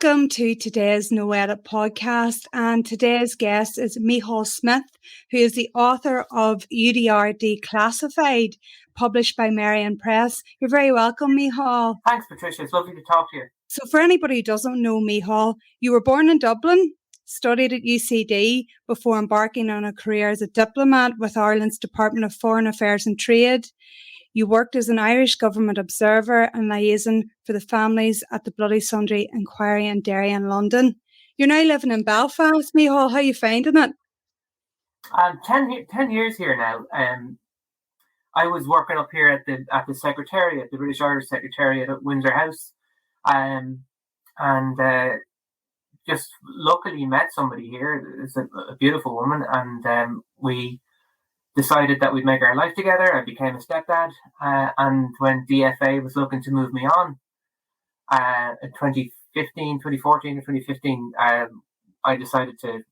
Welcome to today's No Edit podcast, and today's guest is Micheál Smith, who is the author of UDR Declassified, published by Marion Press. You're very welcome, Micheál. Thanks, Patricia. It's lovely to talk to you. So for anybody who doesn't know Micheál, you were born in Dublin, studied at UCD before embarking on a career as a diplomat with Ireland's Department of Foreign Affairs and Trade. You worked as an Irish government observer and liaison for the families at the Bloody Sunday Inquiry in Derry in London. You're now living in Belfast, Micheál. How are you finding it? 10 years here now. I was working up here at the Secretariat, the British Irish Secretariat at Windsor House, and just luckily met somebody here. It's a beautiful woman, and we decided that we'd make our life together. I became a stepdad, and when DFA was looking to move me on in 2014 or 2015, I decided the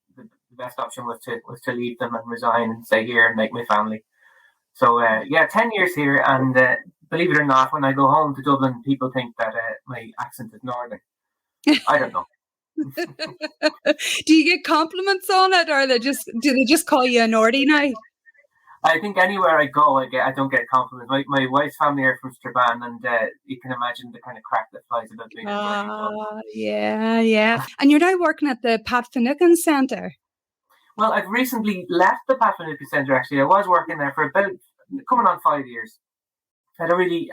best option was to leave them and resign and stay here and make my family. So 10 years here, and believe it or not, when I go home to Dublin, people think that my accent is northern. I don't know. Do you get compliments on it, or do they just call you a Nordy now? I think anywhere I go, I don't get compliments. My wife's family are from Strabane, and you can imagine the kind of crack that flies about being a Nordy. Yeah. And you're now working at the Pat Finucane Centre. Well, I've recently left the Pat Finucane Centre, actually. I was working there for about coming on 5 years. I had a really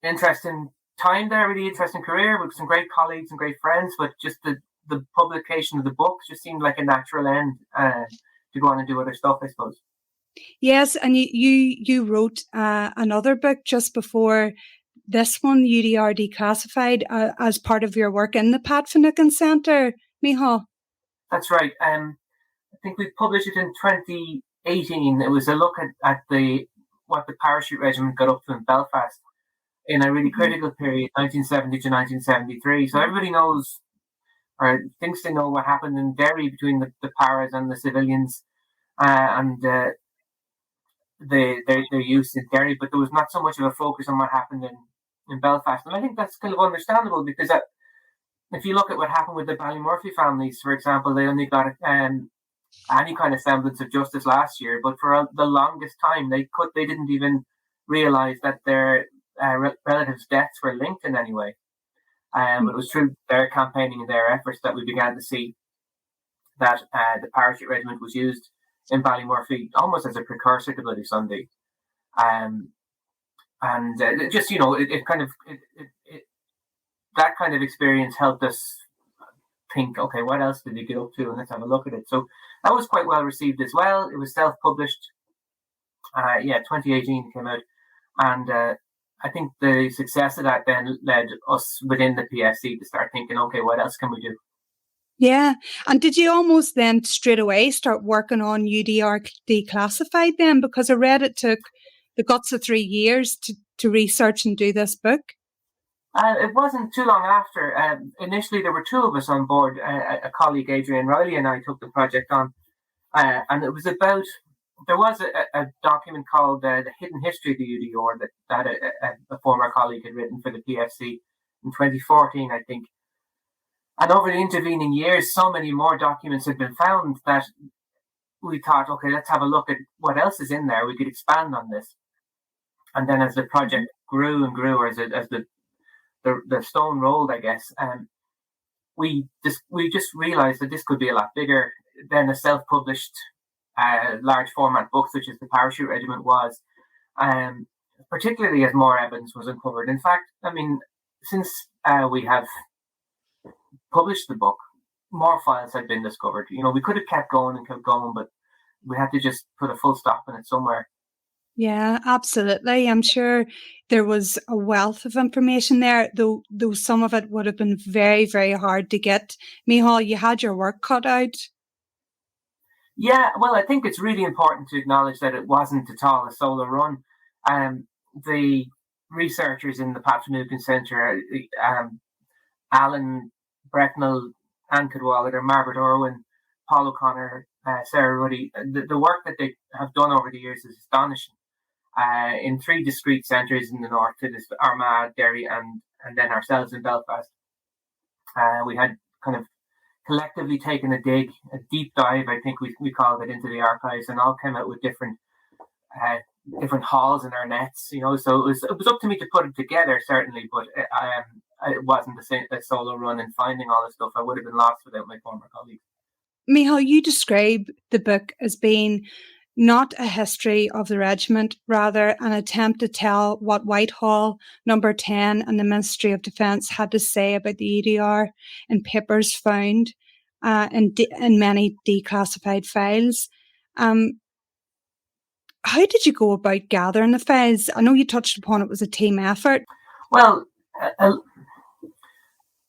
interesting time there, really interesting career with some great colleagues and great friends, but just the publication of the book just seemed like a natural end to go on and do other stuff, I suppose. Yes, and you wrote another book just before this one, UDR Declassified, as part of your work in the Pat Finucane Centre, Micheál. That's right. I think we published it in 2018. It was a look at what the parachute regiment got up to in Belfast in a really critical period, 1970 to 1973. So everybody knows, or thinks they know, what happened in Derry between the paras and the civilians, and their use in Derry, but there was not so much of a focus on what happened in Belfast. And I think that's kind of understandable, because if you look at what happened with the Ballymurphy families, for example, they only got any kind of semblance of justice last year, but for the longest time they didn't even realise that their relatives' deaths were linked in any way. But it was through their campaigning and their efforts that we began to see that the parachute regiment was used in Ballymurphy almost as a precursor to Bloody Sunday, and just that kind of experience helped us think, okay, what else did they get up to, and let's have a look at it. So that was quite well received as well. It was self-published. 2018 came out, and I think the success of that then led us within the PSC to start thinking, okay, what else can we do? Yeah. And did you almost then straight away start working on UDR Declassified then? Because I read it took the guts of 3 years to research and do this book. It wasn't too long after. Initially, there were two of us on board. A colleague, Adrian Riley, and I took the project on. And it was about, there was a document called The Hidden History of the UDR that a former colleague had written for the PFC in 2014, I think. And over the intervening years, so many more documents had been found that we thought, okay, let's have a look at what else is in there. We could expand on this. And then as the project grew and grew, or as the stone rolled, I guess, we just realised that this could be a lot bigger than a self-published large format book such as the Parachute Regiment was, particularly as more evidence was uncovered. In fact, I mean, since we have published the book, more files had been discovered. We could have kept going, but we had to just put a full stop in it somewhere. Yeah, absolutely. I'm sure there was a wealth of information there, though some of it would have been very, very hard to get. Micheál, you had your work cut out. Yeah, well, I think it's really important to acknowledge that it wasn't at all a solo run. The researchers in the Pat Finucane Centre, Alan Brecknell, Anne Cadwallader, Margaret Irwin, Paul O'Connor, Sarah Ruddy, the work that they have done over the years is astonishing. In 3 discrete centres in the north, it is Armagh, Derry, and then ourselves in Belfast. We had kind of collectively taken a deep dive, I think we called it, into the archives, and all came out with different hauls in our nets, So it was up to me to put it together, certainly, but it wasn't a solo run in finding all this stuff. I would have been lost without my former colleagues. Micheál, you describe the book as being not a history of the regiment, rather an attempt to tell what Whitehall, Number 10 and the Ministry of Defence had to say about the UDR in papers found in many declassified files. How did you go about gathering the files? I know you touched upon it was a team effort. Well,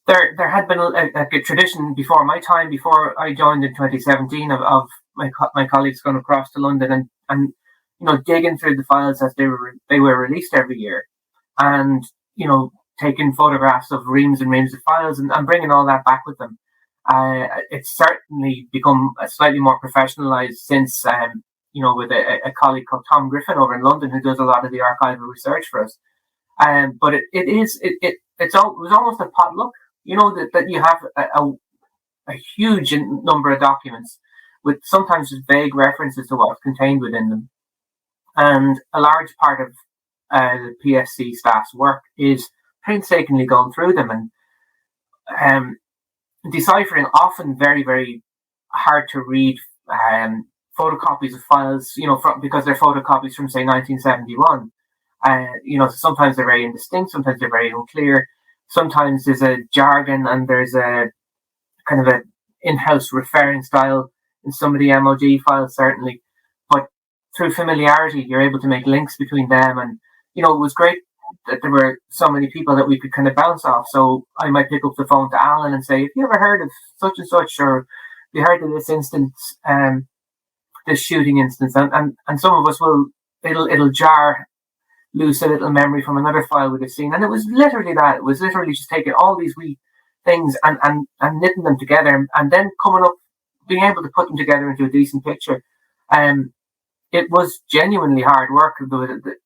there had been a tradition before my time, before I joined in 2017, of my colleagues going across to London and digging through the files as they were released every year, and taking photographs of reams and reams of files and bringing all that back with them. It's certainly become slightly more professionalized since with a colleague called Tom Griffin over in London, who does a lot of the archival research for us. But it was almost a potluck, that you have a huge number of documents with sometimes just vague references to what's contained within them. And a large part of the PSC staff's work is painstakingly going through them and deciphering often very, very hard to read photocopies of files, because they're photocopies from, say, 1971. Sometimes they're very indistinct, sometimes they're very unclear. Sometimes there's a jargon and there's a kind of an in-house referring style in some of the MOD files, certainly. But through familiarity, you're able to make links between them. And, it was great that there were so many people that we could kind of bounce off. So I might pick up the phone to Alan and say, have you ever heard of such and such? Or have you heard of this instance, this shooting instance? And some of us it'll jar loose a little memory from another file we'd have seen. And it was literally that. It was literally just taking all these wee things and knitting them together and then coming up, being able to put them together into a decent picture. It was genuinely hard work.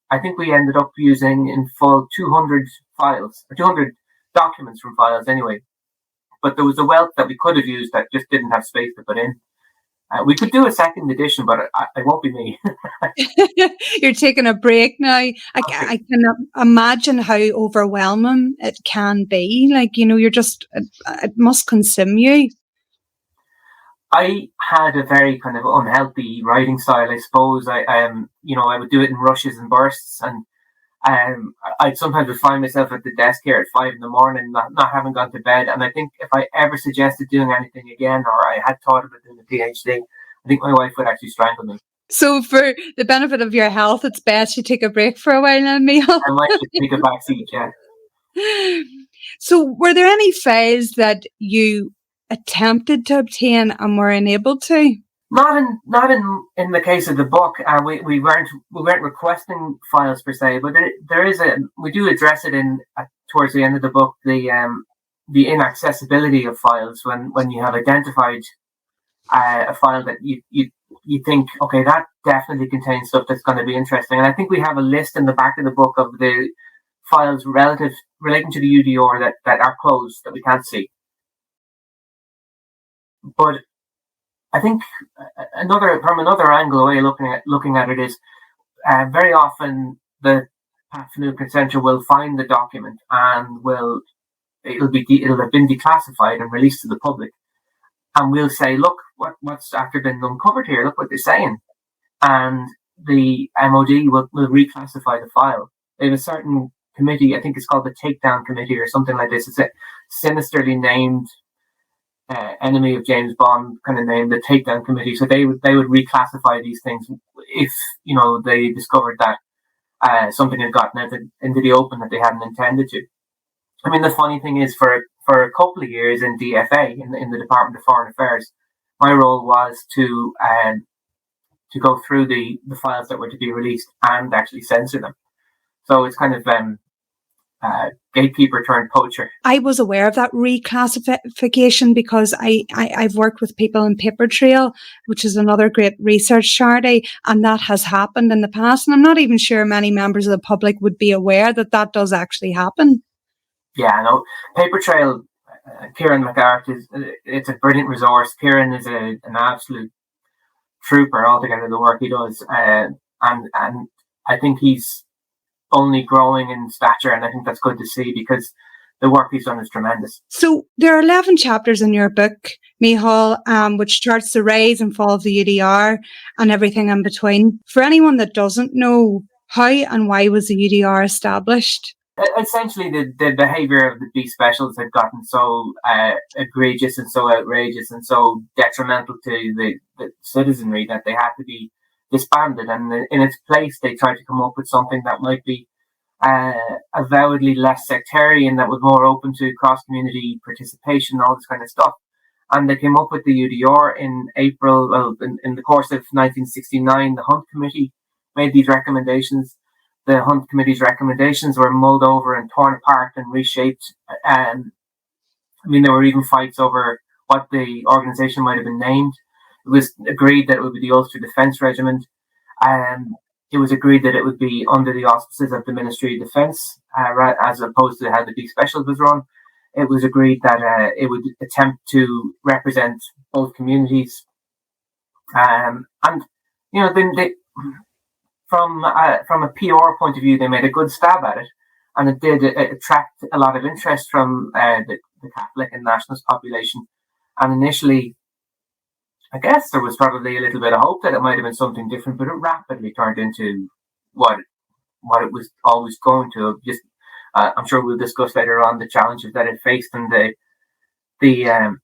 I think we ended up using in full 200 files, or 200 documents from files anyway. But there was a wealth that we could have used that just didn't have space to put in. We could do a second edition, but it won't be me. You're taking a break now. I can imagine how overwhelming it can be. It must consume you. I had a very kind of unhealthy writing style, I suppose. I would do it in rushes and bursts, and I sometimes would find myself at the desk here at 5 a.m, not having gone to bed. And I think if I ever suggested doing anything again, or I had thought about doing a PhD, I think my wife would actually strangle me. So for the benefit of your health, it's best you take a break for a while now, Micheál. I might just take a back seat, yeah. So were there any files that you attempted to obtain and were unable to? Not in the case of the book. We weren't requesting files per se, but we do address it in towards the end of the book, the inaccessibility of files when you have identified a file that you think, okay, that definitely contains stuff that's going to be interesting. And I think we have a list in the back of the book of the files relating to the UDR that are closed, that we can't see. But I think from another angle, way looking at it is very often the Pat Finucane Centre will find the document and it'll have been declassified and released to the public, and we'll say, look, what's after been uncovered here? Look what they're saying, and the MOD will reclassify the file. They have a certain committee, I think it's called the Takedown Committee or something like this. It's a sinisterly named enemy of James Bond kind of name, the Takedown Committee. So they would reclassify these things if they discovered that something had gotten out into the open that they hadn't intended to. I mean, the funny thing is, for a couple of years in DFA, in the Department of Foreign Affairs, my role was to go through the files that were to be released and actually censor them. So it's kind of gatekeeper turned poacher. I was aware of that reclassification because I've worked with people in Paper Trail, which is another great research charity, and that has happened in the past. And I'm not even sure many members of the public would be aware that does actually happen. Yeah, no, Paper Trail, Kieran McCart it's a brilliant resource. Kieran is an absolute trooper altogether, the work he does. And I think he's only growing in stature, and I think that's good to see because the work he's done is tremendous. So there are 11 chapters in your book, Micheál, which charts the rise and fall of the UDR and everything in between. For anyone that doesn't know, how and why was the UDR established? Essentially, the behaviour of the B specials had gotten so egregious and so outrageous and so detrimental to the citizenry that they had to be disbanded. And in its place, they tried to come up with something that might be avowedly less sectarian, that was more open to cross-community participation, all this kind of stuff. And they came up with the UDR in April, in the course of 1969. The Hunt Committee made these recommendations. The Hunt Committee's recommendations were mulled over and torn apart and reshaped. There were even fights over what the organisation might have been named. It was agreed that it would be the Ulster Defence Regiment. It was agreed that it would be under the auspices of the Ministry of Defence, as opposed to how the B Special was run. It was agreed that it would attempt to represent both communities. From a PR point of view, they made a good stab at it, and it did attract a lot of interest from the Catholic and nationalist population. And initially, I guess there was probably a little bit of hope that it might have been something different, but it rapidly turned into what it was always going to. Just, I'm sure we'll discuss later on the challenges that it faced and the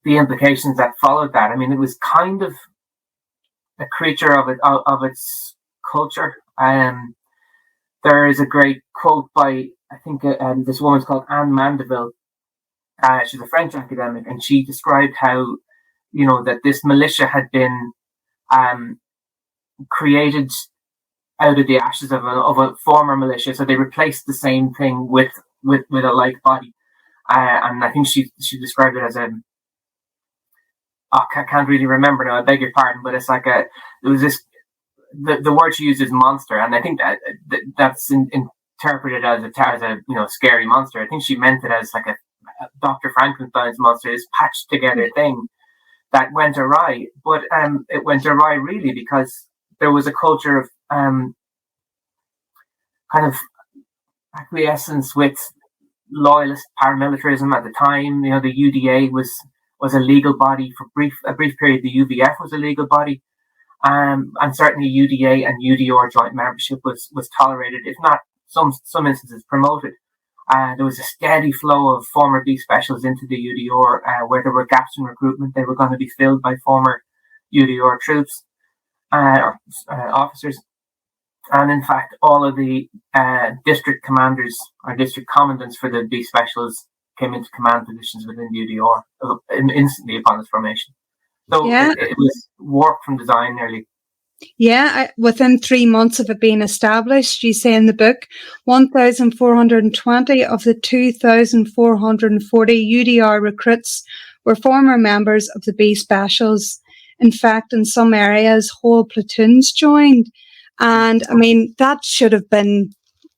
implications that followed that. I mean, it was kind of a creature of its culture. There is a great quote by, I think, this woman's called Anne Mandeville. She's a French academic, and she described how, that this militia had been created out of the ashes of a former militia. So they replaced the same thing with a like body. And I think she described it as I can't really remember now, I beg your pardon, but it's like the word she used is monster. And I think that's interpreted as a scary monster. I think she meant it as like a Dr. Frankenstein's monster, this patched together thing that went awry. But it went awry really because there was a culture of kind of acquiescence with loyalist paramilitarism at the time. The UDA was a legal body for a brief period. The UVF was a legal body, and certainly UDA and UDR joint membership was tolerated, if not some instances promoted. There was a steady flow of former B specials into the UDR, where there were gaps in recruitment. They were going to be filled by former UDR troops or officers. And in fact, all of the district commanders or district commandants for the B specials came into command positions within the UDR instantly upon its formation. So it was warped from design nearly. Yeah, within 3 months of it being established, you say in the book, 1,420 of the 2,440 UDR recruits were former members of the B Specials. In fact, in some areas, whole platoons joined. And I mean, that should have been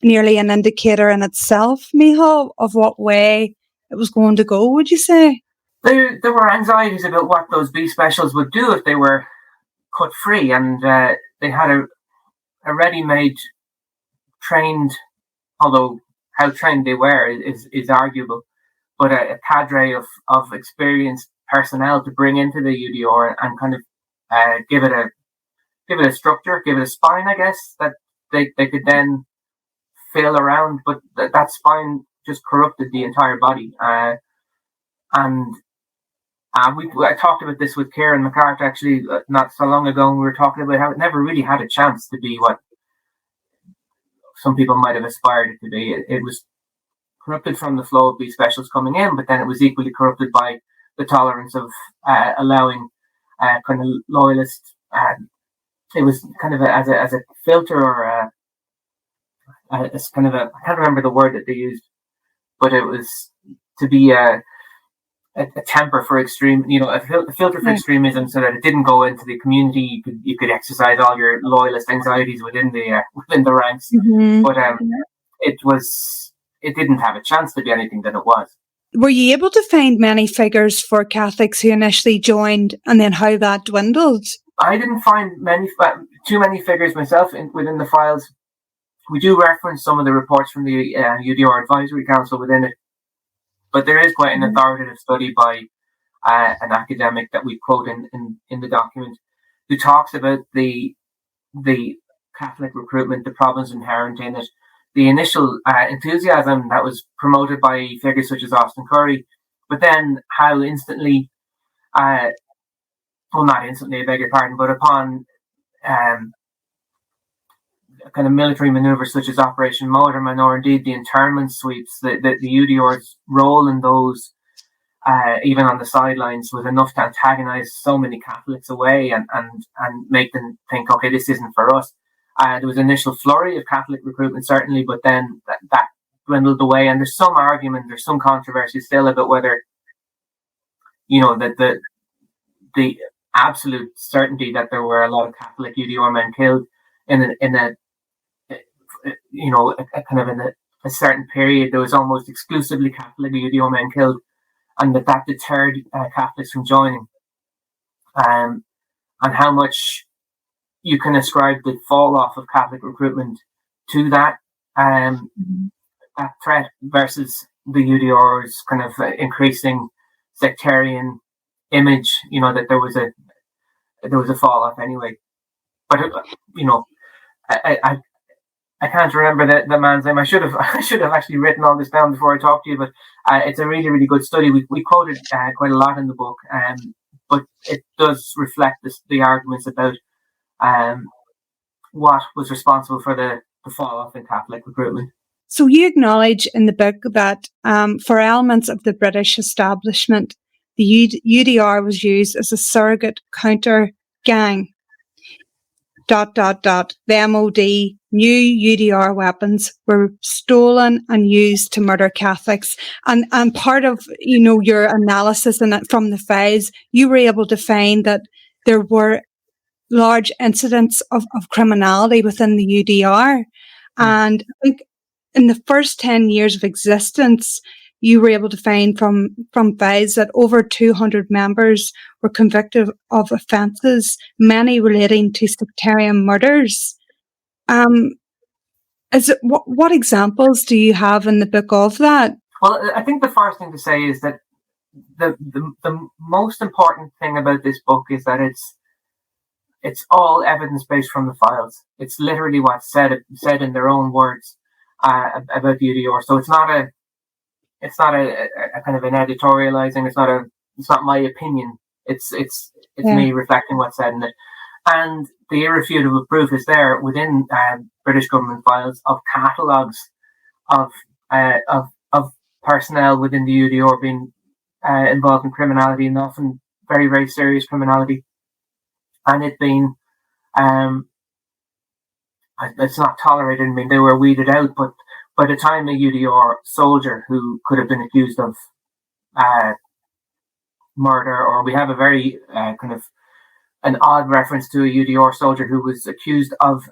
nearly an indicator in itself, Micheál, of what way it was going to go, would you say? There were anxieties about what those B Specials would do if they were cut free, and they had a ready-made trained, although how trained they were is arguable, but a cadre of experienced personnel to bring into the UDR and kind of give it a structure, give it a spine, I guess, that they could then fill around, but that spine just corrupted the entire body. I talked about this with Kieran McCart actually not so long ago, and we were talking about how it never really had a chance to be what some people might have aspired it to be. It was corrupted from the flow of B specials coming in, but then it was equally corrupted by the tolerance of allowing kind of loyalists. It was kind of as a filter or it's kind of I can't remember the word that they used, but it was to be a temper for extreme, a filter for extremism, so that it didn't go into the community. You could exercise all your loyalist anxieties within the ranks, but it didn't have a chance to be anything that it was. were you able to find many figures for Catholics who initially joined and then how that dwindled? I didn't find too many figures myself within the files. We do reference some of the reports from the UDR Advisory Council within it, but there is quite an authoritative study by an academic that we quote in the document, who talks about the Catholic recruitment, the problems inherent in it, the initial enthusiasm that was promoted by figures such as Austin Curry, but then how instantly, well, not instantly, I beg your pardon, but upon kind of military manoeuvres such as Operation Motorman, or indeed the internment sweeps, the UDR's role in those, even on the sidelines, was enough to antagonise so many Catholics away and make them think, okay, this isn't for us. There was an initial flurry of Catholic recruitment, certainly, but then that dwindled away. And there's some argument, there's some controversy still about whether, that the absolute certainty that there were a lot of Catholic UDR men killed in a certain period. There was almost exclusively Catholic UDR men killed, and that deterred Catholics from joining. And how much you can ascribe the fall off of Catholic recruitment to that that threat versus the UDR's kind of increasing sectarian image. That there was a fall off anyway. But I can't remember the man's name. I should have actually written all this down before I talked to you. But it's a really, really good study. We quoted quite a lot in the book, but it does reflect the arguments about what was responsible for the fall off in Catholic recruitment. So you acknowledge in the book that for elements of the British establishment, the UDR was used as a surrogate counter gang. ... The MOD new UDR weapons were stolen and used to murder Catholics. And part of, your analysis from the files, you were able to find that there were large incidents of criminality within the UDR. And I think in the first 10 years of existence, you were able to find from files that over 200 members were convicted of offences, many relating to sectarian murders. What examples do you have in the book of that? Well, I think the first thing to say is that the most important thing about this book is that it's all evidence-based from the files. It's literally what's said in their own words about the UDR. So it's not a kind of an editorializing. It's not my opinion. It's me reflecting what's said in it. And the irrefutable proof is there within British government files of catalogues of personnel within the UDR being involved in criminality, and often very, very serious criminality, and it being it's not tolerated. I mean, they were weeded out, but by the time a UDR soldier who could have been accused of murder, or we have a very kind of an odd reference to a UDR soldier who was accused of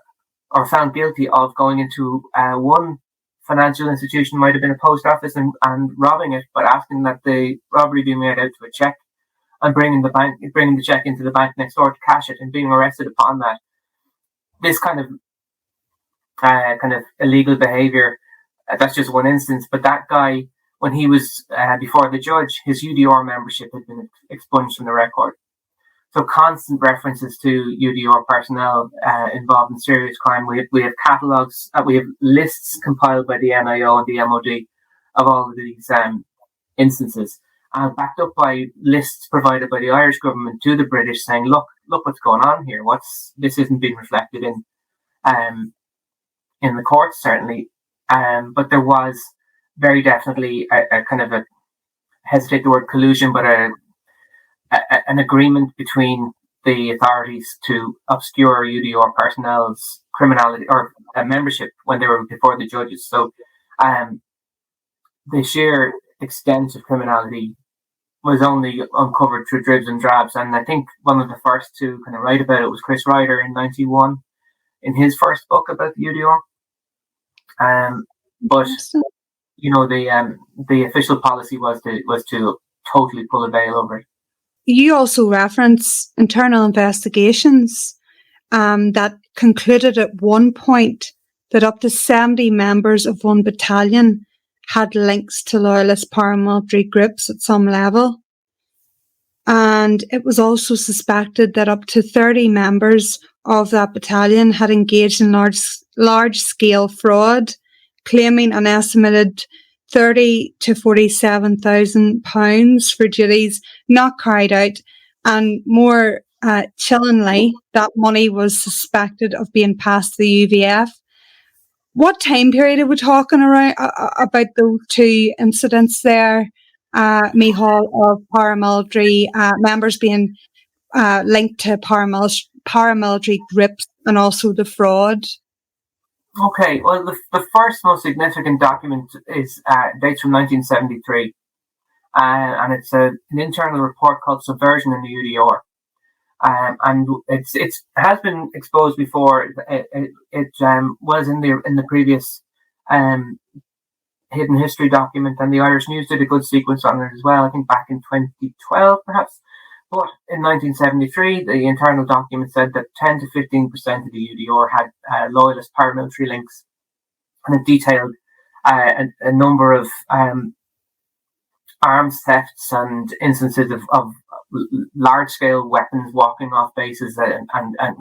or found guilty of going into one financial institution, might have been a post office, and robbing it, but asking that the robbery be made out to a check, and bringing the check into the bank next door to cash it, and being arrested upon that. This kind of illegal behaviour, that's just one instance, but that guy, when he was before the judge, his UDR membership had been expunged from the record. So constant references to UDR personnel involved in serious crime. We have catalogues, we have lists compiled by the NIO and the MOD of all of these instances, backed up by lists provided by the Irish government to the British, saying, look what's going on here. This isn't being reflected in the courts, certainly. But there was very definitely a kind of hesitate the word collusion, but an agreement between the authorities to obscure UDR personnel's criminality or membership when they were before the judges. So the sheer extent of criminality was only uncovered through dribs and drabs. And I think one of the first to kind of write about it was Chris Ryder in 1991 in his first book about the UDR. But the official policy was to totally pull a veil over it. You also reference internal investigations that concluded at one point that up to 70 members of one battalion had links to loyalist paramilitary groups at some level. And it was also suspected that up to 30 members of that battalion had engaged in large-scale fraud, claiming an estimated £30,000 to £47,000 for duties not carried out, and more chillingly, that money was suspected of being passed to the UVF. What time period are we talking about those two incidents there, Micheál, of paramilitary members being linked to paramilitary groups and also the fraud? Okay, well, the first most significant document dates from 1973, and it's an internal report called Subversion in the UDR. And it has been exposed before. It was in the previous hidden history document, and the Irish News did a good sequence on it as well. I think back in 2012, perhaps. But in 1973, the internal document said that 10 to 15% of the UDR had loyalist paramilitary links, and it detailed a number of arms thefts and instances of large-scale weapons walking off bases and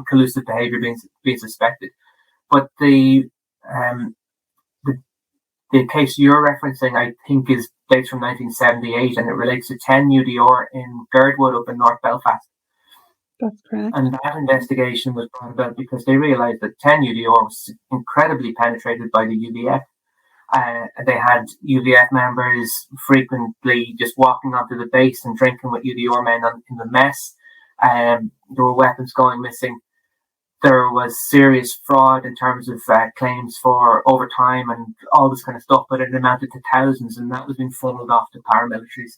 collusive behaviour being suspected. But the case you're referencing, I think, dates from 1978, and it relates to 10 UDR in Girdwood up in North Belfast. That's correct. And that investigation was brought about because they realised that 10 UDR was incredibly penetrated by the UVF. They had UVF members frequently just walking onto the base and drinking with UDR men in the mess. There were weapons going missing. There was serious fraud in terms of claims for overtime and all this kind of stuff, but it amounted to thousands, and that was being funneled off to paramilitaries.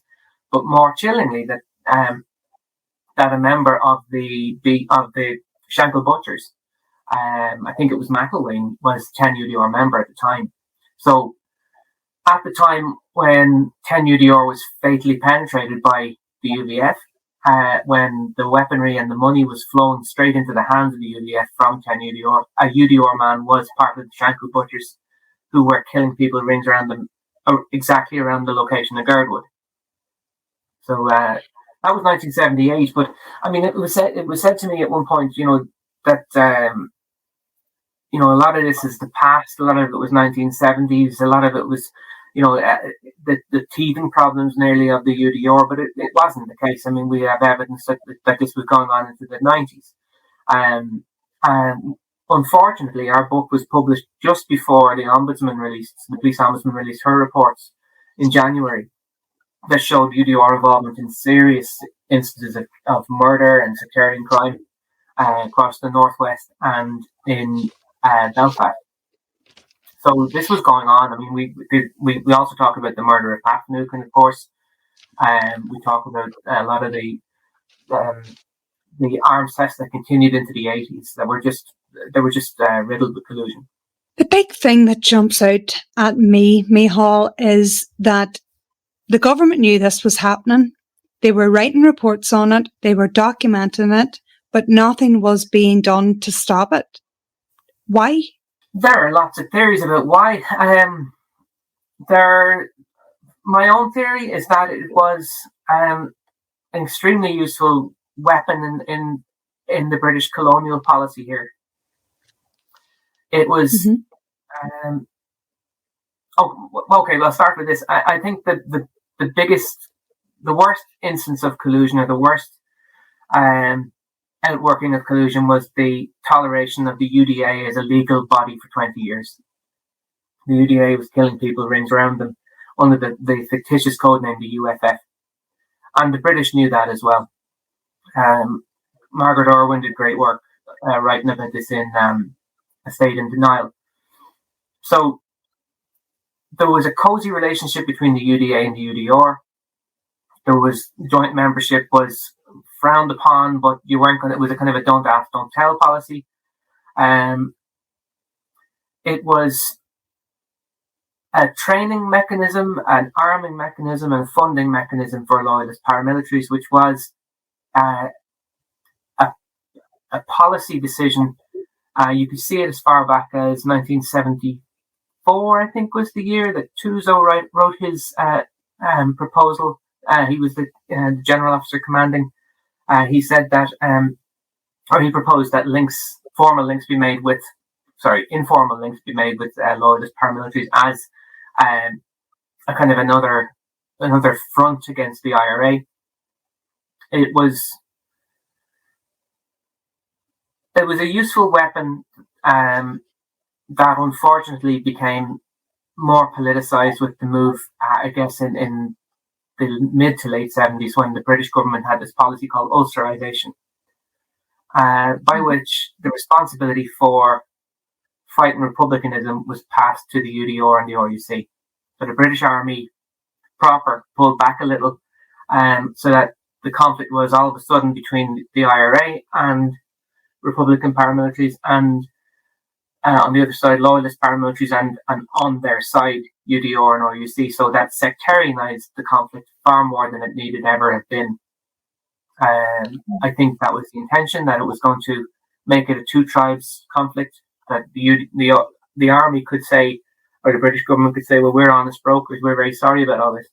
But more chillingly, that a member of the Shankill Butchers, I think it was McElwain, was 10 UDR member at the time. So at the time when 10 UDR was fatally penetrated by the UVF, when the weaponry and the money was flowing straight into the hands of the UVF from 10 UDR, a UDR man was part of the Shankill Butchers who were killing people rings around them, exactly around the location of Girdwood. So that was 1978. But I mean, it was said to me at one point, that a lot of this is the past. A lot of it was 1970s. A lot of it was, the teething problems nearly of the UDR, but it wasn't the case. I mean, we have evidence that this was going on into the 90s. And unfortunately, our book was published just before the police ombudsman released her reports in January that showed UDR involvement in serious instances of murder and sectarian crime across the northwest and in Belfast. So this was going on. I mean, we also talk about the murder of Pat Finucane, of course. We talk about a lot of the arms tests that continued into the 80s that were just riddled with collusion. The big thing that jumps out at me, Micheál, is that the government knew this was happening. They were writing reports on it. They were documenting it, but nothing was being done to stop it. Why? There are lots of theories about why. My own theory is that it was an extremely useful weapon in the British colonial policy here. It was. Okay. Well, I'll start with this. I think that the worst instance of collusion, or the worst outworking of collusion, was the toleration of the UDA as a legal body for 20 years. The UDA was killing people rings around them under the fictitious code name the UFF. And the British knew that as well. Margaret Irwin did great work writing about this in A State in Denial. So there was a cozy relationship between the UDA and the UDR. There was joint membership was frowned upon, but you weren't going. It was a kind of a don't ask, don't tell policy. It was a training mechanism, an arming mechanism, and a funding mechanism for loyalist paramilitaries, which was a policy decision. You could see it as far back as 1974, I think, was the year that Tuzo wrote his proposal. He was the general officer commanding. He said that, or he proposed that informal links be made with loyalist paramilitaries as a kind of another front against the IRA. It was a useful weapon that unfortunately became more politicized with the move, I guess, in the mid to late 70s, when the British government had this policy called Ulsterization, by which the responsibility for fighting republicanism was passed to the UDR and the RUC. So the British Army proper pulled back a little, so that the conflict was all of a sudden between the IRA and Republican paramilitaries, and on the other side, loyalist paramilitaries, and on their side, UDR and RUC. So that sectarianized the conflict far more than it needed ever have been. I think that was the intention, that it was going to make it a two tribes conflict, that the army could say, or the British government could say, well, we're honest brokers, we're very sorry about all this.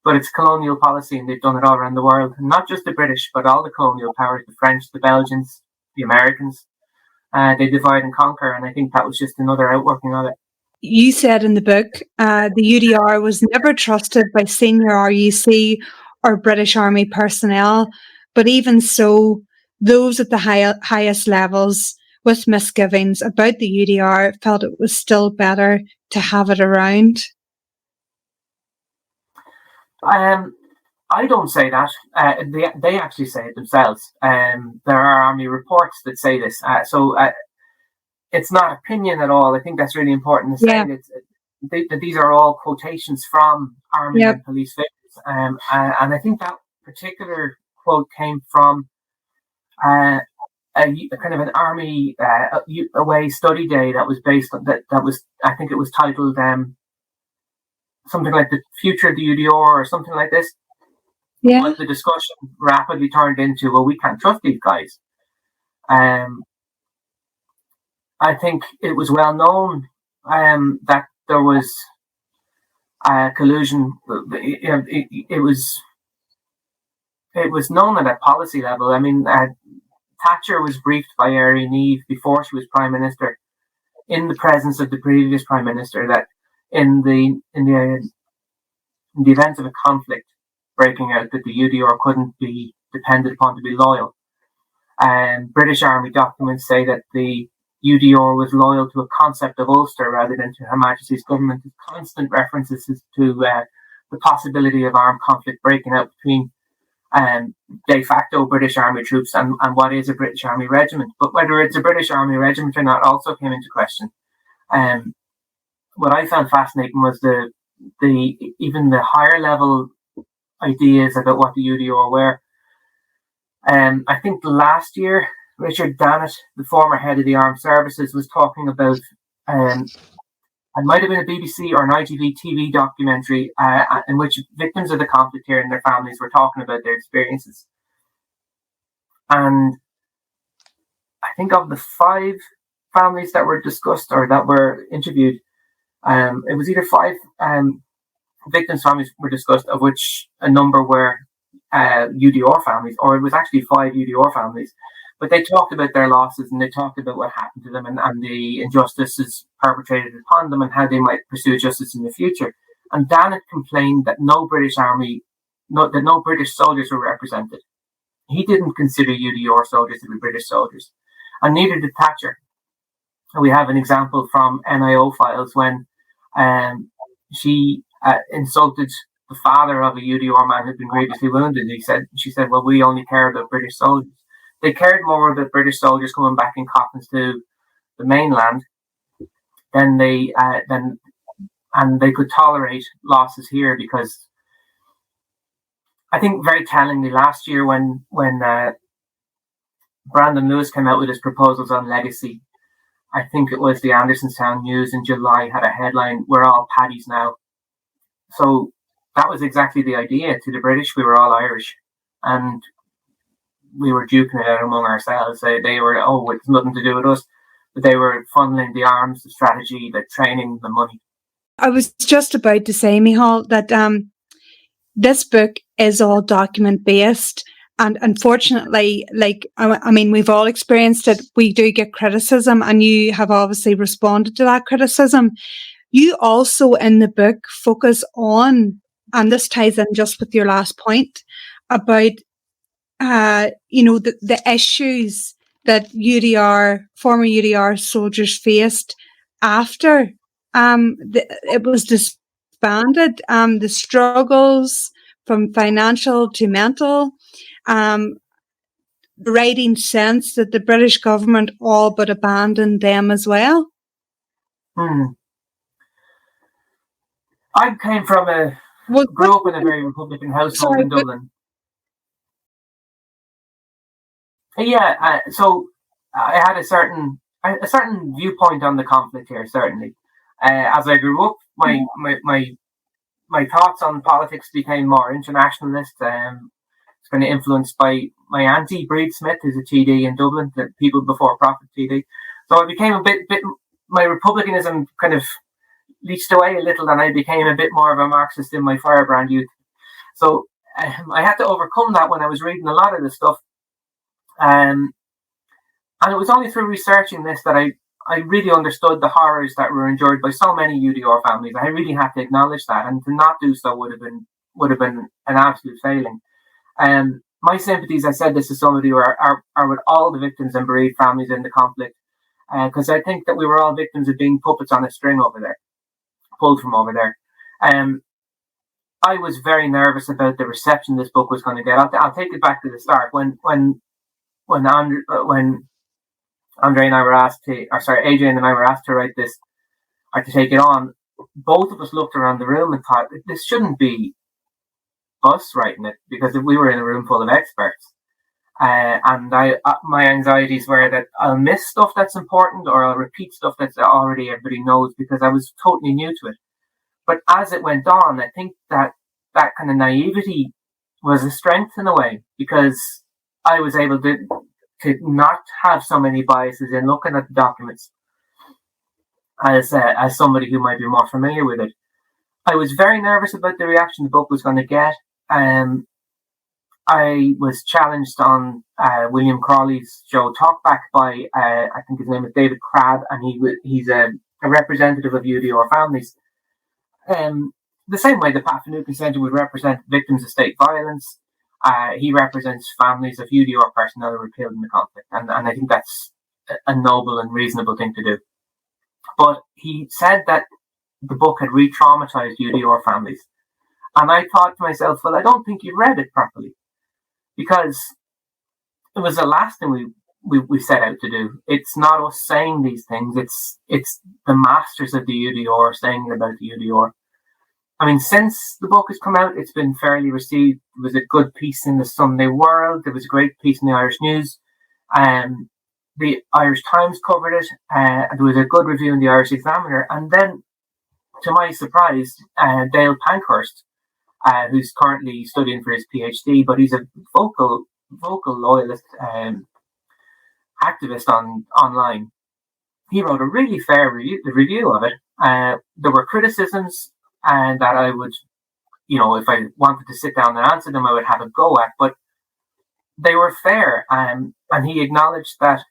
But it's colonial policy, and they've done it all around the world. And not just the British, but all the colonial powers, the French, the Belgians, the Americans. They divide and conquer, and I think that was just another outworking of it. You said in the book, the UDR was never trusted by senior RUC or British Army personnel, but even so, those at the highest levels with misgivings about the UDR felt it was still better to have it around. I don't say that. They actually say it themselves. There are army reports that say this. So it's not opinion at all. I think that's really important to say. That these are all quotations from army and police figures. And I think that particular quote came from a kind of an army away study day that was based on that was, I think it was titled something like The Future of the UDR or something like this. Yeah. But the discussion rapidly turned into, well, we can't trust these guys. I think it was well known that there was collusion. It was known at a policy level. I mean, Thatcher was briefed by Erin Eve before she was Prime Minister, in the presence of the previous Prime Minister, that in the event of a conflict breaking out, that the UDR couldn't be depended upon to be loyal. And British Army documents say that the UDR was loyal to a concept of Ulster rather than to Her Majesty's government. With constant references to the possibility of armed conflict breaking out between de facto British Army troops and what is a British Army regiment. But whether it's a British Army regiment or not also came into question. What I found fascinating was the even the higher level ideas about what the UDR were. I think last year, Richard Dannett, the former head of the Armed Services, was talking about, it might have been a BBC or an ITV TV documentary in which victims of the conflict here and their families were talking about their experiences. And I think of the 5 families that were discussed or that were interviewed, it was either 5 victims' families were discussed, of which a number were UDR families, or it was actually 5 UDR families. But they talked about their losses, and they talked about what happened to them, and the injustices perpetrated upon them, and how they might pursue justice in the future. And Dannett complained that no British soldiers were represented. He didn't consider UDR soldiers to be British soldiers, and neither did Thatcher. We have an example from NIO files when she insulted the father of a UDR man who'd been grievously wounded. She said, well, we only care about British soldiers. They cared more about British soldiers coming back in coffins to the mainland than they could tolerate losses here, because I think very tellingly last year when Brandon Lewis came out with his proposals on legacy, I think it was the Andersonstown News in July had a headline, "We're all Paddies now." So that was exactly the idea. To the British, we were all Irish, and we were duking it out among ourselves. They were, oh, it's nothing to do with us. But they were funneling the arms, the strategy, the training, the money. I was just about to say, Micheál, that this book is all document based. And unfortunately, like, I mean, we've all experienced it. We do get criticism, and you have obviously responded to that criticism. You also in the book focus on, and this ties in just with your last point about, the issues that former UDR soldiers faced after it was disbanded, the struggles from financial to mental, writing sense that the British government all but abandoned them as well. I came from grew up in a very Republican household in Dublin. Yeah, so I had a certain viewpoint on the conflict here. Certainly, as I grew up, my thoughts on politics became more internationalist. It's kind of influenced by my auntie Breed Smith, who's a TD in Dublin, the People Before Profit TD. So I became a bit. My republicanism kind of leached away a little, and I became a bit more of a Marxist in my firebrand youth. So I had to overcome that when I was reading a lot of this stuff. And it was only through researching this that I really understood the horrors that were endured by so many UDR families. I really had to acknowledge that, and to not do so would have been an absolute failing. My sympathies, I said this to somebody, are with all the victims and bereaved families in the conflict, because I think that we were all victims of being puppets on a string over there, pulled from over there. I was very nervous about the reception this book was going to get. I'll take it back to the start when Andre and I were asked Adrian and I were asked to write this or to take it on. Both of us looked around the room and thought, this shouldn't be us writing it, because if we were in a room full of experts. And my anxieties were that I'll miss stuff that's important, or I'll repeat stuff that's already everybody knows, because I was totally new to it. But as it went on, I think that kind of naivety was a strength in a way, because I was able to not have so many biases in looking at the documents as somebody who might be more familiar with it. I was very nervous about the reaction the book was going to get. I was challenged on William Crawley's show Talkback by, I think his name is David Crabb, and he's a representative of UDR families. The same way the Pat Finucane Centre would represent victims of state violence, he represents families of UDR personnel who were killed in the conflict, and I think that's a noble and reasonable thing to do. But he said that the book had re-traumatized UDR families, and I thought to myself, well, I don't think you read it properly, because it was the last thing we set out to do. It's not us saying these things; it's the masters of the UDR saying it about the UDR. I mean, since the book has come out, it's been fairly received. There was a good piece in the Sunday World. There was a great piece in the Irish News. The Irish Times covered it. There was a good review in the Irish Examiner. And then, to my surprise, Dale Pankhurst, who's currently studying for his PhD, but he's a vocal loyalist activist online. He wrote a really fair review of it. There were criticisms, and that I would, if I wanted to sit down and answer them, I would have a go at, but they were fair. And he acknowledged that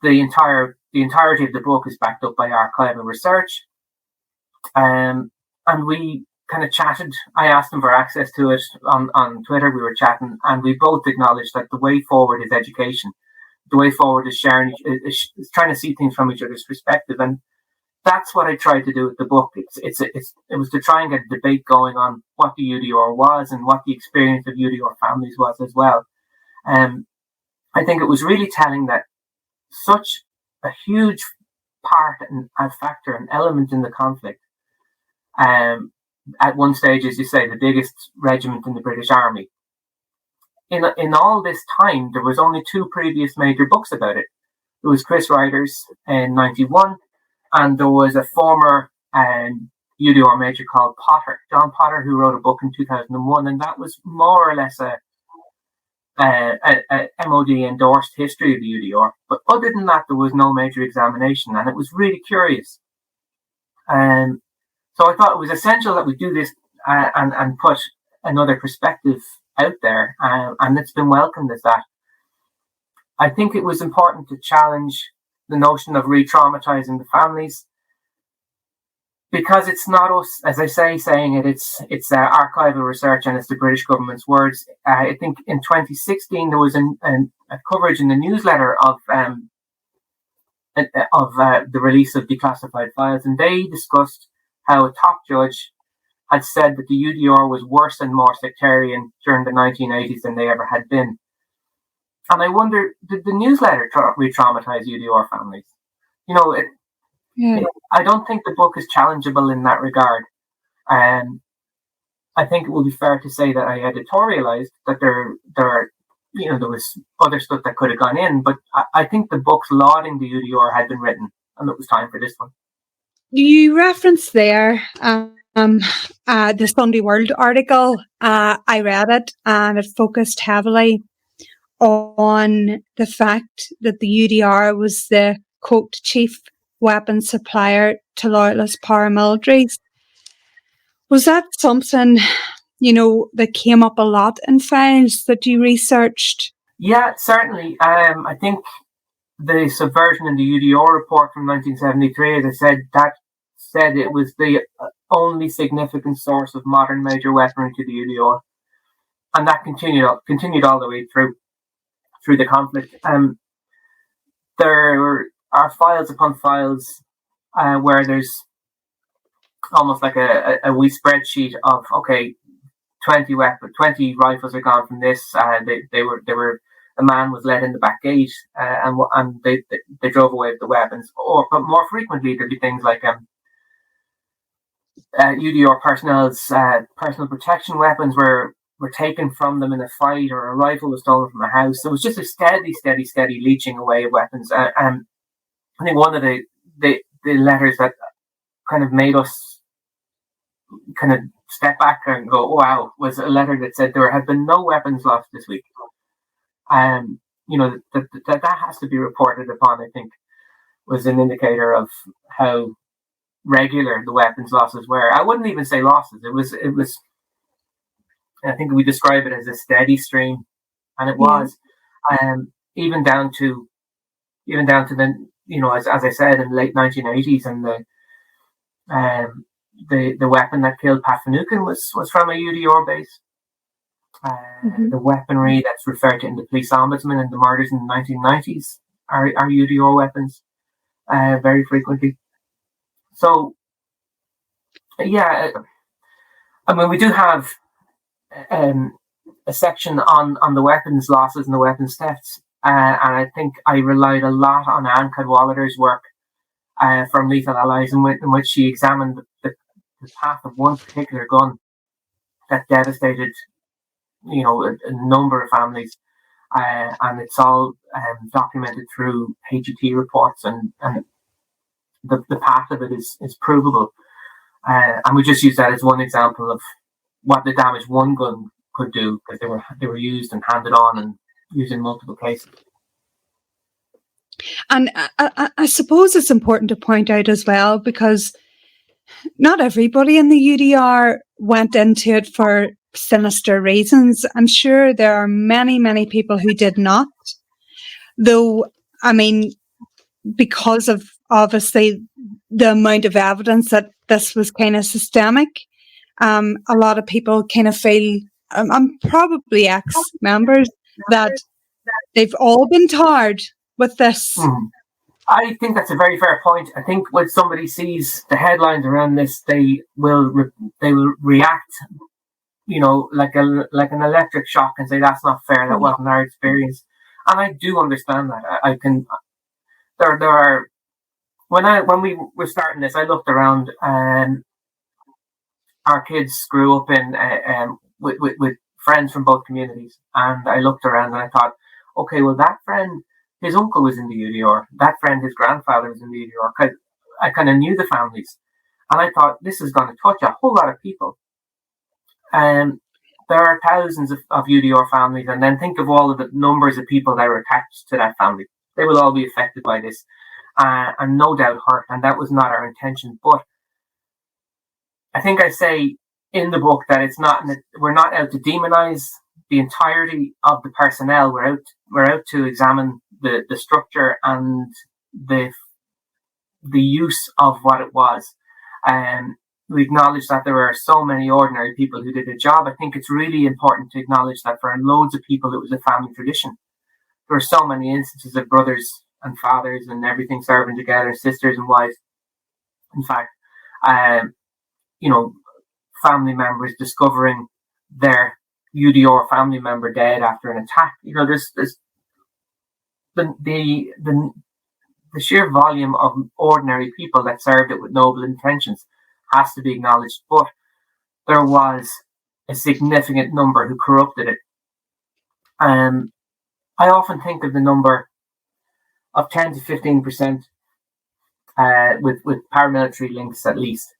the entirety of the book is backed up by archival research. And we kind of chatted. I asked him for access to it on Twitter. We were chatting, and we both acknowledged that the way forward is education. The way forward is sharing, is trying to see things from each other's perspective. And that's what I tried to do with the book. It was to try and get a debate going on what the UDR was and what the experience of UDR families was as well. I think it was really telling that such a huge part and a factor and element in the conflict, at one stage, as you say, the biggest regiment in the British Army. In all this time, there was only 2 previous major books about it. There was Chris Riders in 91, and there was a former UDR major called Potter, John Potter, who wrote a book in 2001, and that was more or less a MOD endorsed history of the UDR. But other than that, there was no major examination, and it was really curious. So I thought it was essential that we do this and put another perspective out there, and it's been welcomed as that. I think it was important to challenge the notion of re-traumatizing the families, because it's not us, as I say, saying it. It's archival research, and it's the British government's words. I think in 2016 there was a coverage in the newsletter of the release of declassified files, and they discussed how a top judge had said that the UDR was worse and more sectarian during the 1980s than they ever had been. And I wonder, did the newsletter re-traumatize UDR families? I don't think the book is challengeable in that regard. I think it would be fair to say that I editorialized that there was other stuff that could have gone in, but I think the books lauding the UDR had been written, and it was time for this one. You referenced there the Sunday World article. I read it, and it focused heavily on the fact that the UDR was the, quote, chief weapons supplier to loyalist paramilitaries. Was that something, that came up a lot in files that you researched? Yeah, certainly. I think the subversion in the UDR report from 1973, as I said, that said it was the only significant source of modern major weaponry to the UDR, and that continued all the way through the conflict. There are files upon files where there's almost like a wee spreadsheet of 20 rifles are gone from this. They were. A man was led in the back gate, and they drove away with the weapons. But more frequently, there'd be things like UDR personnel's personal protection weapons were taken from them in a fight, or a rifle was stolen from a house. So it was just a steady leaching away of weapons. I think one of the letters that kind of made us kind of step back and go, "Oh, wow," was a letter that said there had been no weapons lost this week. That has to be reported upon, I think, was an indicator of how regular the weapons losses were. I wouldn't even say losses. It was, I think we describe it as a steady stream, and it was, even down to the, as I said, in the late 1980s, and the weapon that killed Pat Finucane was from a UDR base. The weaponry that's referred to in the police ombudsman and the murders in the 1990s are UDR weapons, very frequently. So, yeah, I mean, we do have a section on the weapons losses and the weapons thefts, and I think I relied a lot on Anne Cadwallader's work from Lethal Allies, in which she examined the path of one particular gun that devastated a number of families, and it's all documented through HUT reports, and the path of it is provable, and we just use that as one example of what the damage one gun could do, because they were used and handed on and used in multiple cases. And I suppose it's important to point out as well, because not everybody in the UDR went into it for sinister reasons. I'm sure there are many people who did not, though, I mean, because of obviously the amount of evidence that this was kind of systemic, a lot of people kind of feel, probably ex-members, that they've all been tarred with this. I think that's a very fair point. I think when somebody sees the headlines around this, they will react, like an electric shock, and say that's not fair. That wasn't our experience, and I do understand that. I can. There are. When we were starting this, I looked around, and our kids grew up in with friends from both communities, and I looked around and I thought, okay, well, that friend his uncle was in the UDR. That friend, his grandfather was in the UDR. I kind of knew the families. And I thought, this is going to touch a whole lot of people. There are thousands of UDR families, and then think of all of the numbers of people that are attached to that family. They will all be affected by this, and no doubt hurt, and that was not our intention. But I think I say in the book that we're not out to demonize the entirety of the personnel. We're out to examine the structure and the use of what it was. We acknowledge that there are so many ordinary people who did a job. I think it's really important to acknowledge that for loads of people, it was a family tradition. There are so many instances of brothers and fathers and everything serving together, sisters and wives. In fact, family members discovering their UDR family member dead after an attack. There's the sheer volume of ordinary people that served it with noble intentions has to be acknowledged, but there was a significant number who corrupted it. I often think of the number of 10 to 15% with paramilitary links at least.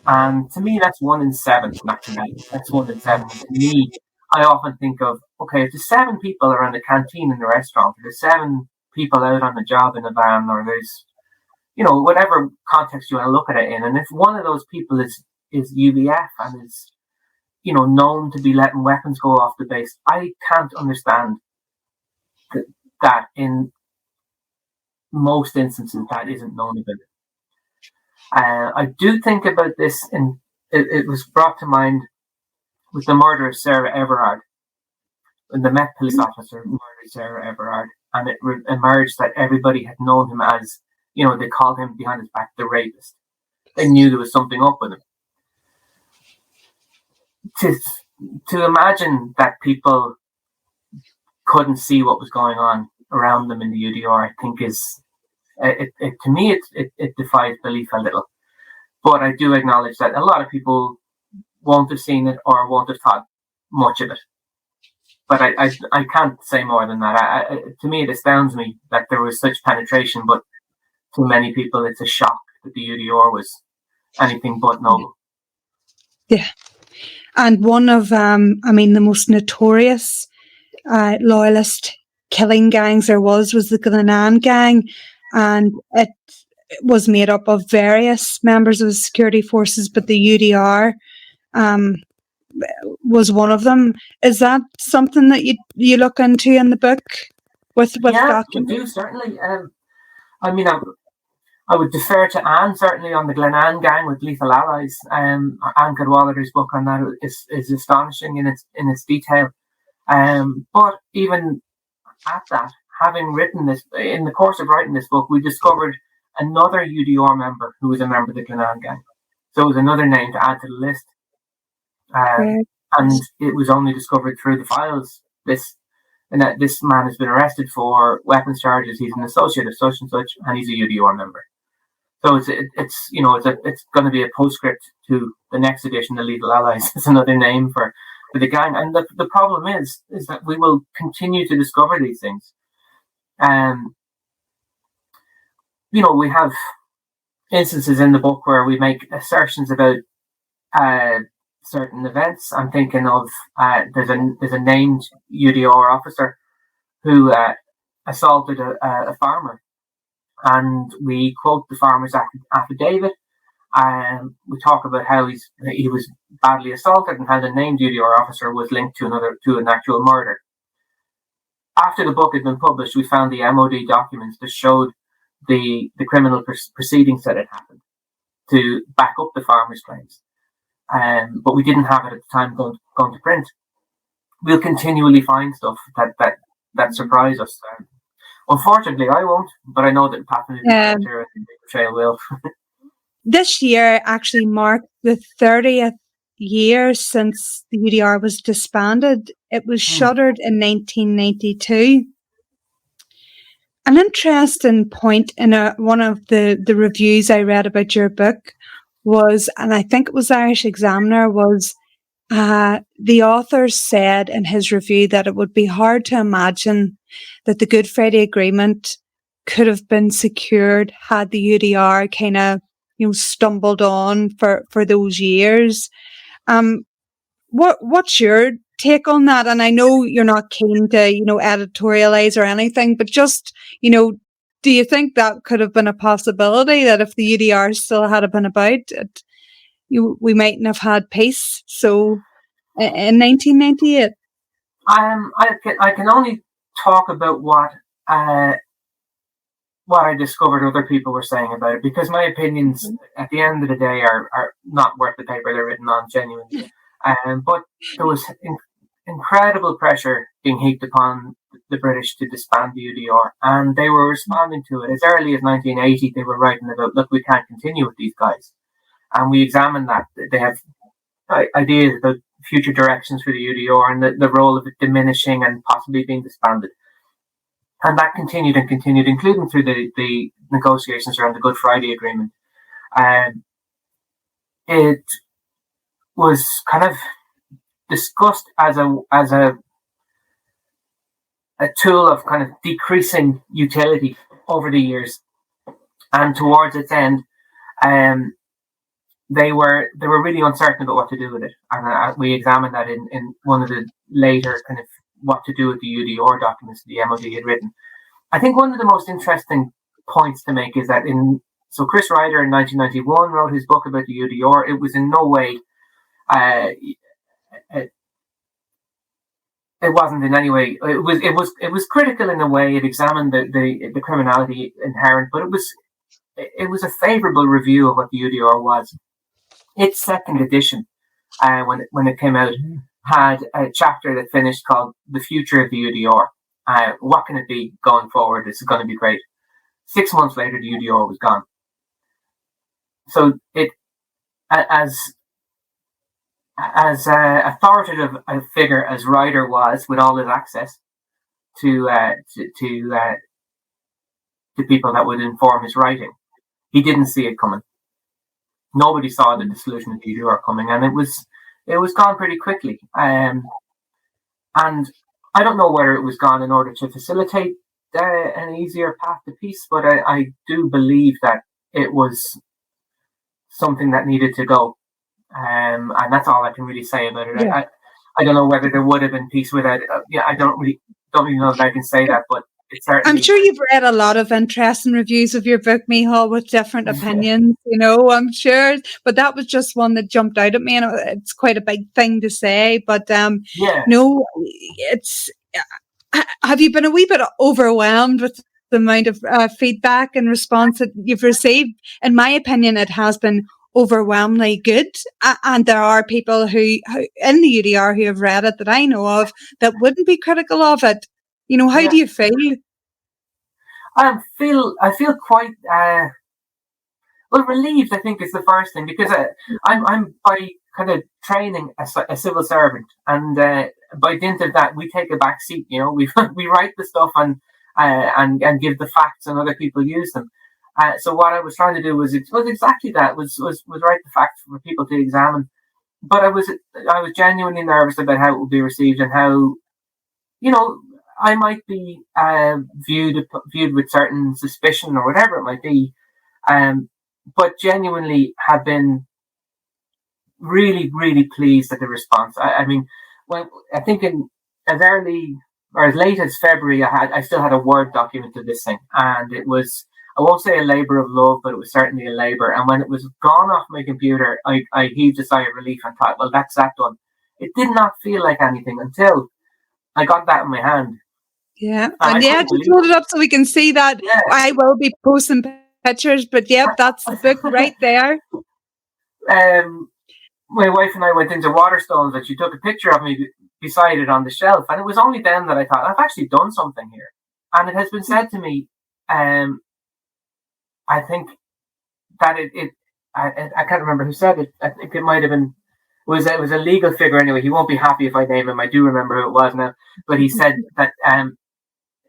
And to me, that's 1 in 7 nationalities. That's 1 in 7. To me, I often think of, okay, if there's 7 people around the canteen in the restaurant, or there's 7 people out on the job in a van, or there's, whatever context you want to look at it in, and if one of those people is UBF and is, known to be letting weapons go off the base, I can't understand that in most instances that isn't known about it. I do think about this, and it was brought to mind with the murder of Sarah Everard, when the Met police officer murdered Sarah Everard, and it emerged that everybody had known him as, they called him behind his back the rapist. They knew there was something up with him. To imagine that people couldn't see what was going on around them in the UDR, I think to me, it defies belief a little. But I do acknowledge that a lot of people won't have seen it or won't have thought much of it. But I can't say more than that. To me, it astounds me that there was such penetration, but to many people, it's a shock that the UDR was anything but noble. Yeah. And one of, the most notorious loyalist killing gangs there was the Glenanne gang, and it was made up of various members of the security forces, but the UDR was one of them. Is that something that you look into in the book with documents? We do, certainly. I would defer to Anne, certainly, on the Glenanne gang with Lethal Allies. Anne Cadwallader's book on that is astonishing in its detail. But even at that, having written this, in the course of writing this book, we discovered another UDR member who was a member of the Glenanne gang. So it was another name to add to the list. And it was only discovered through the files. This man has been arrested for weapons charges. He's an associate of such and such, and he's a UDR member. So it's going to be a postscript to the next edition of Lethal Allies. It's another name for the gang. And the problem is that we will continue to discover these things. We have instances in the book where we make assertions about certain events. I'm thinking of there's a named UDR officer who assaulted a farmer, and we quote the farmer's affidavit. We talk about how he was badly assaulted and how the named UDR officer was linked to an actual murder. After the book had been published, we found the MOD documents that showed the criminal proceedings that had happened to back up the farmer's claims. But we didn't have it at the time going to print. We'll continually find stuff that surprise us. Unfortunately, I won't, but I know that Patton and the Trail will. This year actually marked the 30th year since the UDR was disbanded. It was shuttered in 1992. An interesting point in one of the reviews I read about your book was, and I think it was the Irish Examiner, was The author said in his review that it would be hard to imagine that the Good Friday Agreement could have been secured had the UDR kind of, stumbled on for those years. What's your take on that? And I know you're not keen to, editorialize or anything, but just, do you think that could have been a possibility that if the UDR still had been about, we mightn't have had peace? So in 1998, I can only talk about what I discovered other people were saying about it, because my opinions at the end of the day are not worth the paper they're written on, genuinely. But there was incredible pressure being heaped upon the British to disband the UDR, and they were responding to it. As early as 1980, they were writing about, look, we can't continue with these guys. And we examined that. They have ideas about future directions for the UDR and the role of it diminishing and possibly being disbanded. And that continued, including through the negotiations around the Good Friday Agreement. It was kind of discussed as a tool of kind of decreasing utility over the years, and towards its end, they were really uncertain about what to do with it, and we examined that in one of the later kind of what to do with the UDR documents the MOD had written. I think one of the most interesting points to make is that so Chris Ryder in 1991 wrote his book about the UDR. It was in no way it wasn't in any way. It was critical in a way. It examined the criminality inherent, but it was a favourable review of what the UDR was. Its second edition, when it came out, had a chapter that finished called "The Future of the UDR." What can it be going forward? It's going to be great. 6 months later, the UDR was gone. So it, as authoritative a figure as Ryder was, with all his access to people that would inform his writing, he didn't see it coming. Nobody saw the dissolution of the UDR coming, and it was gone pretty quickly. And I don't know whether it was gone in order to facilitate an easier path to peace, but I do believe that it was something that needed to go. And that's all I can really say about it. Yeah. I don't know whether there would have been peace without it. I don't really know if I can say that, but it's certainly. I'm sure you've read a lot of interesting reviews of your book, Micheál, with different opinions, I'm sure. But that was just one that jumped out at me, and it's quite a big thing to say. But no, it's. Have you been a wee bit overwhelmed with the amount of feedback and response that you've received? In my opinion, it has been overwhelmingly good, and there are people who in the UDR who have read it that I know of that wouldn't be critical of it. How do you feel? I feel quite relieved. I think is the first thing, because I'm by kind of training a civil servant, and by dint of that, we take a back seat. We write the stuff and give the facts, and other people use them. So what I was trying to do was exactly that, was write the facts for people to examine. But I was genuinely nervous about how it would be received, and how, I might be viewed with certain suspicion or whatever it might be, but genuinely have been really, really pleased at the response. I mean, I think in as early or as late as February, I still had a Word document of this thing, and it was, I won't say a labour of love, but it was certainly a labour. And when it was gone off my computer, I heaved a sigh of relief and thought, well, that's that done. It did not feel like anything until I got that in my hand. Yeah, and just hold it up so we can see that. Yeah. I will be posting pictures, but that's the book right there. My wife and I went into Waterstones, and she took a picture of me beside it on the shelf, and it was only then that I thought, I've actually done something here. And it has been said to me, I think that I can't remember who said it. I think it might have been, it was a legal figure anyway. He won't be happy if I name him. I do remember who it was now. But he said that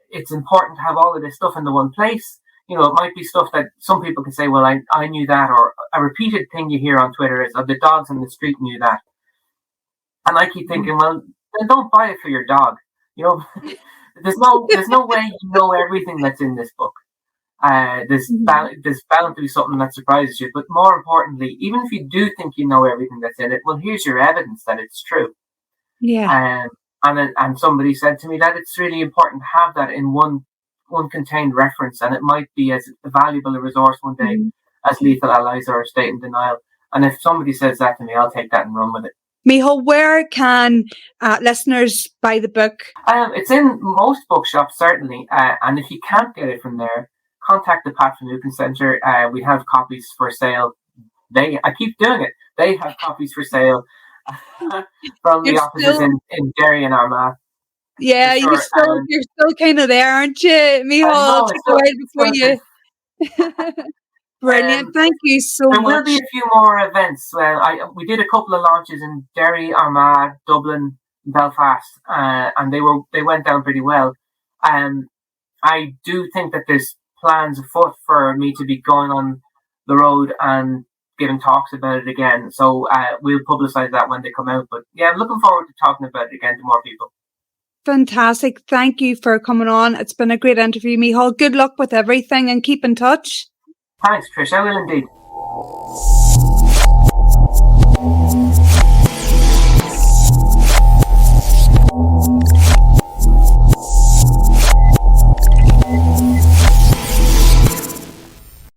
it's important to have all of this stuff in the one place. It might be stuff that some people can say, well, I knew that, or a repeated thing you hear on Twitter is, the dogs in the street knew that. And I keep thinking, well, then don't buy it for your dog. You know, there's no way you know everything that's in this book. There's bound to be something that surprises you. But more importantly, even if you do think you know everything that's in it, well, here's your evidence that it's true. Yeah. And somebody said to me that it's really important to have that in one contained reference, and it might be as valuable a resource one day as Lethal Allies or State in Denial. And if somebody says that to me, I'll take that and run with it. Micheál, where can listeners buy the book? It's in most bookshops, certainly. And if you can't get it from there, contact the Pat Finucane Centre. We have copies for sale. I keep doing it. They have copies for sale from the offices in Derry and Armagh. Yeah, sure. You're still kind of there, aren't you, Micheál? Before you. Brilliant! Thank you so much. There will be a few more events. Well, we did a couple of launches in Derry, Armagh, Dublin, Belfast, and they went down pretty well. I do think that there's plans afoot for me to be going on the road and giving talks about it again. So we'll publicise that when they come out. But yeah, I'm looking forward to talking about it again to more people. Fantastic. Thank you for coming on. It's been a great interview, Micheál. Good luck with everything and keep in touch. Thanks, Trish. I will indeed.